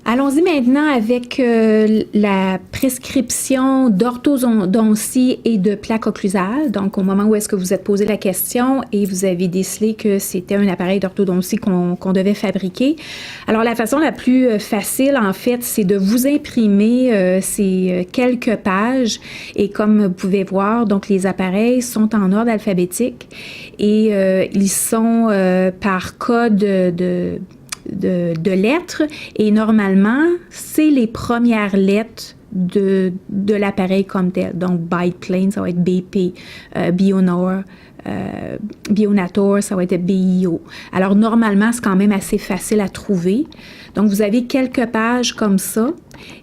Allons-y maintenant avec la prescription d'orthodontie et de plaque occlusale. Donc, au moment où est-ce que vous êtes posé la question et vous avez décelé que c'était un appareil d'orthodontie qu'on devait fabriquer. Alors, la façon la plus facile, en fait, c'est de vous imprimer ces quelques pages. Et comme vous pouvez voir, donc les appareils sont en ordre alphabétique et ils sont par code de lettres et normalement, c'est les premières lettres de l'appareil comme tel. Donc, biplane, ça va être BP, Bionator, ça va être BIO. Alors, normalement, c'est quand même assez facile à trouver. Donc, vous avez quelques pages comme ça.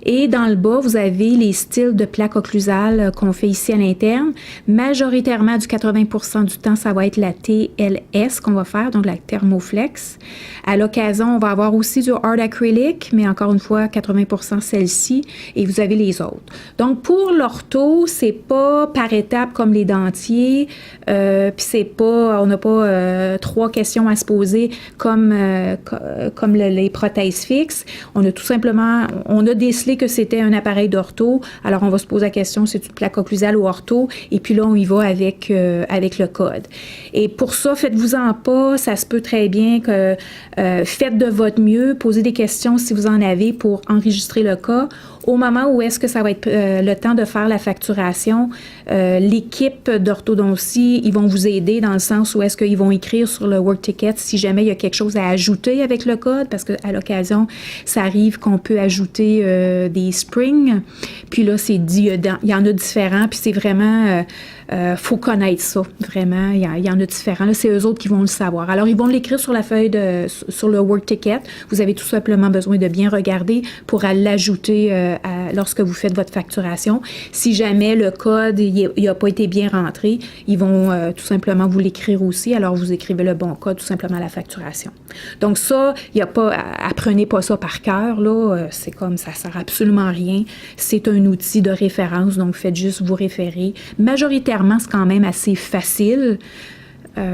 Et dans le bas, vous avez les styles de plaque occlusale qu'on fait ici à l'interne. Majoritairement, du 80% du temps, ça va être la TLS qu'on va faire, donc la Thermoflex. À l'occasion, on va avoir aussi du hard acrylic, mais encore une fois, 80% celle-ci, et vous avez les autres. Donc, pour l'ortho, c'est pas par étapes comme les dentiers, puis c'est pas, on n'a pas 3 questions à se poser comme les prothèses fixes. On a tout simplement, on a décelé que c'était un appareil d'ortho, alors on va se poser la question, c'est une plaque occlusale ou ortho, et puis là, on y va avec le code. Et pour ça, faites-vous-en pas, ça se peut très bien que faites de votre mieux, posez des questions si vous en avez pour enregistrer le cas. Au moment où est-ce que ça va être le temps de faire la facturation, l'équipe d'orthodontie, ils vont vous aider dans le sens où est-ce qu'ils vont écrire sur le work ticket si jamais il y a quelque chose à ajouter avec le code, parce qu'à l'occasion, ça arrive qu'on peut ajouter des springs. Puis là, c'est dit, il y en a différents, puis c'est vraiment... faut connaître ça, vraiment. Il y en a différents. Là, c'est eux autres qui vont le savoir. Alors, ils vont l'écrire sur la feuille sur le work ticket. Vous avez tout simplement besoin de bien regarder pour l'ajouter lorsque vous faites votre facturation. Si jamais le code n'a pas été bien rentré, ils vont tout simplement vous l'écrire aussi. Alors, vous écrivez le bon code tout simplement à la facturation. Donc ça, il y a pas, apprenez pas ça par cœur, là. C'est comme ça sert absolument à rien. C'est un outil de référence, donc faites juste vous référer. Majoritairement, c'est quand même assez facile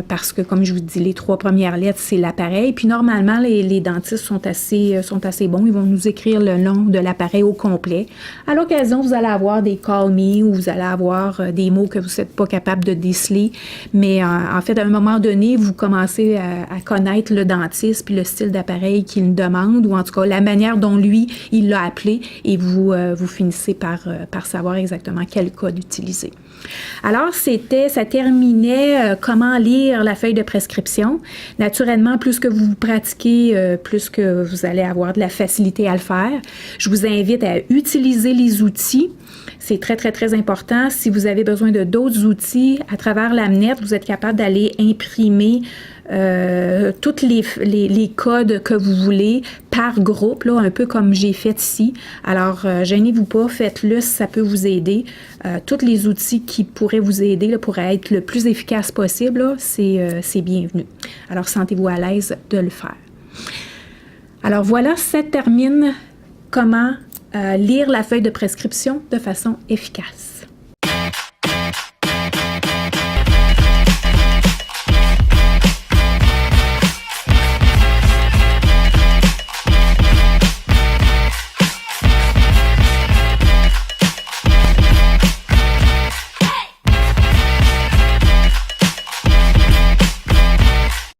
parce que, comme je vous dis, les 3 premières lettres, c'est l'appareil. Puis normalement, les dentistes sont assez bons. Ils vont nous écrire le nom de l'appareil au complet. À l'occasion, vous allez avoir des call me ou vous allez avoir des mots que vous n'êtes pas capable de déceler. Mais en fait, à un moment donné, vous commencez à connaître le dentiste puis le style d'appareil qu'il demande, ou en tout cas la manière dont lui, il l'a appelé, et vous finissez par savoir exactement quel code utiliser. Alors, ça terminait comment lire la feuille de prescription. Naturellement, plus que vous pratiquez, plus que vous allez avoir de la facilité à le faire. Je vous invite à utiliser les outils. C'est très, très, très important. Si vous avez besoin de d'autres outils, à travers l'AMNET, vous êtes capable d'aller imprimer tous les codes que vous voulez par groupe, là, un peu comme j'ai fait ici. Alors, gênez-vous pas, faites-le si ça peut vous aider. Tous les outils qui pourraient vous aider là, pour être le plus efficace possible, là, c'est bienvenu. Alors, sentez-vous à l'aise de le faire. Alors voilà, ça termine comment lire la feuille de prescription de façon efficace.